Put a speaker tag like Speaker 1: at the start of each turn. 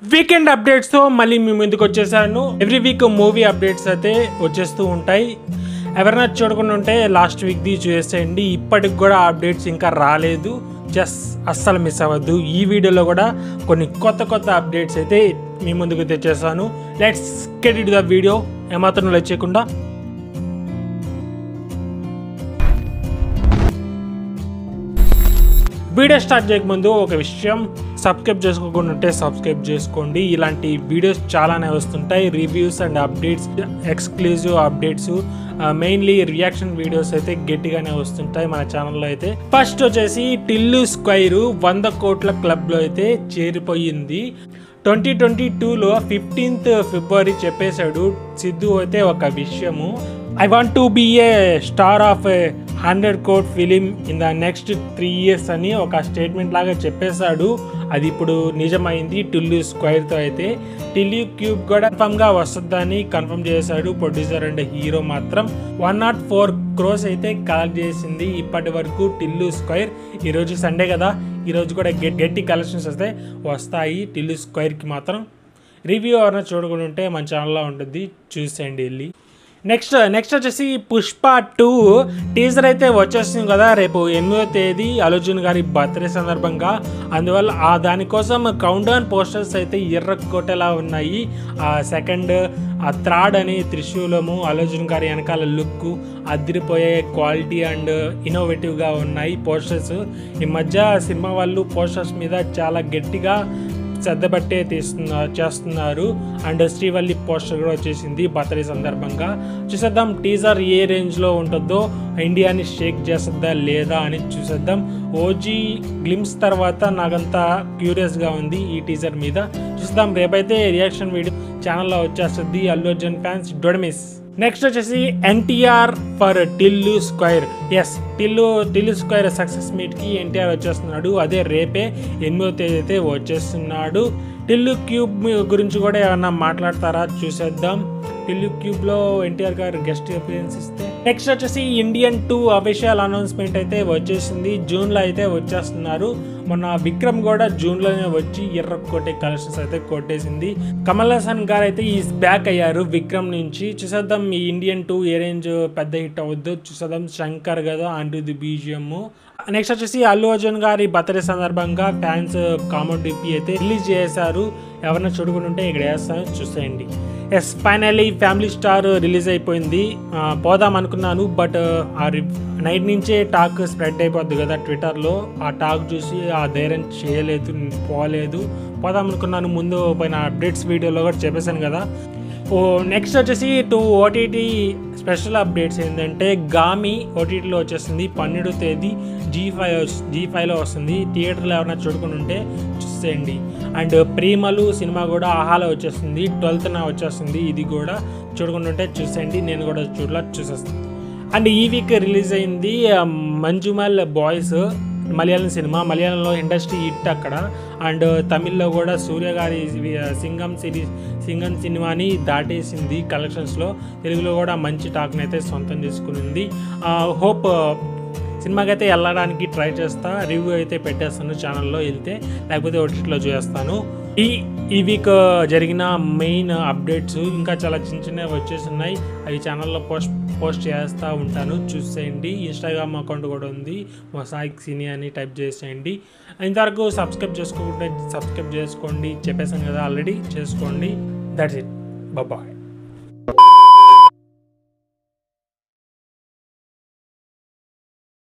Speaker 1: Weekend updates తో మళ్ళీ మీ ముందుకు వచ్చేసాను. ఎవ్రీ వీక్ మూవీ అప్డేట్స్ అయితే వచ్చేస్తూ ఉంటాయి. ఎవరైనా చూడకుండా ఉంటే లాస్ట్ వీక్ది చూసేయండి. ఇప్పటికి కూడా అప్డేట్స్ ఇంకా రాలేదు, జస్ట్ అస్సలు మిస్ అవ్వద్దు. ఈ వీడియోలో కూడా కొన్ని కొత్త అప్డేట్స్ అయితే మీ ముందుకు తెచ్చేసాను. Let's get it the video. ఏమాత్రం లేట్ చేయకుండా వీడియో స్టార్ట్ చేయకముందు ఒక విషయం, సబ్స్క్రైబ్ చేసుకోకుండా ఉంటే సబ్స్క్రైబ్ చేసుకోండి. ఇలాంటి వీడియోస్ చాలానే వస్తుంటాయి, reviews and updates, exclusive updates, mainly reaction videos అయితే గట్టిగానే వస్తుంటాయి మన ఛానల్లో. అయితే ఫస్ట్ వచ్చేసి టిల్లు స్క్వేర్ 100 కోట్ల క్లబ్లో అయితే చేరిపోయింది. 2022లో 15th ఫిబ్రవరి చెప్పేశాడు సిద్ధు అయితే ఒక విషయము, I want to be a star of 100 crore film in the next 3 years అని ఒక స్టేట్మెంట్ లాగా చెప్పేశాడు. అది ఇప్పుడు నిజమైంది టిల్లు స్క్వేర్తో. అయితే టిల్లు క్యూబ్ కూడా కన్ఫర్మ్గా వస్తుందని కన్ఫర్మ్ చేశాడు. ప్రొడ్యూసర్ అండ్ హీరో మాత్రం 104 crores అయితే కలెక్ట్ చేసింది ఇప్పటి వరకు టిల్లు స్క్వేర్. ఈరోజు సండే కదా, ఈరోజు కూడా గట్టి కలెక్షన్స్ అయితే వస్తాయి టిల్లు స్క్వేర్కి మాత్రం. రివ్యూ ఎవరైనా చూడకుండా ఉంటే మన ఛానల్లో ఉంటుంది, చూసేయండి వెళ్ళి. నెక్స్ట్ వచ్చేసి పుష్ప 2 టీజర్ అయితే వచ్చేస్తుంది కదా రేపు 8వ తేదీ అల్లు అర్జున్ గారి బర్త్డే సందర్భంగా. అందువల్ల దానికోసం కౌంట్ డౌన్ పోస్టర్స్ అయితే ఎర్ర కొట్టేలా ఉన్నాయి. సెకండ్, థర్డ్ అని త్రిశూలము, అల్లు అర్జున్ గారి వెనకాల లుక్ అదిరిపోయే క్వాలిటీ అండ్ ఇన్నోవేటివ్గా ఉన్నాయి పోస్టర్స్. ఈ మధ్య సినిమా వాళ్ళు పోస్టర్స్ మీద చాలా గట్టిగా శ్రద్ధ బట్టే చేస్తున్నారు. అండ్ శ్రీవల్లి పోస్టర్ కూడా వచ్చేసింది బర్త్డే సందర్భంగా. చూసేద్దాం టీజర్ ఏ రేంజ్లో ఉంటుందో, ఇండియాని షేక్ చేస్తుందా లేదా అని చూసేద్దాం. ఓజీ గ్లిమ్స్ తర్వాత నాకంతా క్యూరియస్గా ఉంది ఈ టీజర్ మీద. చూద్దాం, రేపైతే రియాక్షన్ వీడియో ఛానల్లో వచ్చేస్తుంది. Allu Arjun fans don't miss. Next వచ్చేసి NTR for Tillu Square. Yes, Tillu Square success మీట్కి ఎన్టీఆర్ వచ్చేస్తున్నాడు. అదే రేపే 8వ తేదీ అయితే వచ్చేస్తున్నాడు. టిల్లు క్యూబ్ గురించి కూడా ఏమన్నా మాట్లాడతారా చూసేద్దాం. టిల్లు క్యూబ్లో ఎన్టీఆర్ గారు గెస్ట్ అపియరెన్స్ ఇస్తే. నెక్స్ట్ వచ్చేసి ఇండియన్ 2 అఫీషియల్ అనౌన్స్మెంట్ అయితే వచ్చేసింది. జూన్లో అయితే వచ్చేస్తున్నారు. మొన్న విక్రమ్ కూడా జూన్లోనే వచ్చి ఎర్ర కొట్టే కలెక్షన్స్ అయితే కొట్టేసింది. కమల్ హాసన్ గారు అయితే ఈజ్ బ్యాక్ అయ్యారు విక్రమ్ నుంచి. చూసేద్దాం ఈ ఇండియన్ 2 ఏ రేంజ్ పెద్ద హిట్ అవద్దు చూసేద్దాం. శంకర్ కదా అంటూ ది బీజిఎం. నెక్స్ట్ వచ్చేసి అల్లు అర్జున్ గారి బర్త్డే సందర్భంగా ఫ్యాన్స్ కామెంట్ డిపి అయితే రిలీజ్ చేశారు. ఎవరైనా చూడకుండా ఉంటే ఇక్కడ వేస్తాను, చూసేయండి. Yes, finally Family Star release అయిపోయింది. పోదాం అనుకున్నాను, బట్ ఆ నైట్ నుంచే టాక్ స్ప్రెడ్ అయిపోద్ది కదా ట్విట్టర్లో. ఆ టాక్ చూసి ఆ ధైర్యం చేయలేదు, పోలేదు. పోదాం అనుకున్నాను, ముందు పైన అప్డేట్స్ వీడియోలో కూడా చెప్పేశాను కదా. నెక్స్ట్ వచ్చేసి 2 OTT స్పెషల్ అప్డేట్స్ ఏంటంటే, గామి OTTలో వచ్చేస్తుంది 12వ తేదీ. G5లో వస్తుంది. థియేటర్లో ఎవరైనా చూడకుండా ఉంటే చూసేయండి. అండ్ ప్రేమలు సినిమా కూడా ఆహాలో వచ్చేస్తుంది 12th వచ్చేస్తుంది. ఇది కూడా చూడకుండా ఉంటే చూసేయండి, నేను కూడా చూసేస్తాను. అండ్ ఈ వీక్ రిలీజ్ అయింది మంజుమల్ బాయ్స్ మలయాళం సినిమా. మలయాళంలో ఇండస్ట్రీ హిట్ అక్కడ. అండ్ తమిళ్లో కూడా సూర్య గారి సింగం సినిమాని దాటేసింది కలెక్షన్స్లో. తెలుగులో కూడా మంచి టాక్ని అయితే సొంతం చేసుకునింది. హోప్ సినిమాకి అయితే వెళ్ళడానికి ట్రై చేస్తా. రివ్యూ అయితే పెట్టేస్తాను ఛానల్లో వెళ్తే, లేకపోతే ఓటీటీలో చూస్తాను. ఈ వీక్ జరిగిన మెయిన్ అప్డేట్స్ ఇంకా చాలా చిన్నవి వచ్చేస్తున్నాయి. అవి ఛానల్లో పోస్ట్ చేస్తూ ఉంటాను, చూసేయండి. ఇన్స్టాగ్రామ్ అకౌంట్ కూడా ఉంది, మొసాయిక్ సినీ అని టైప్ చేసేయండి. ఇంతవరకు సబ్స్క్రైబ్ చేసుకోండి, చెప్పేసాను కదా ఆల్రెడీ, చేసుకోండి. That's it, bye.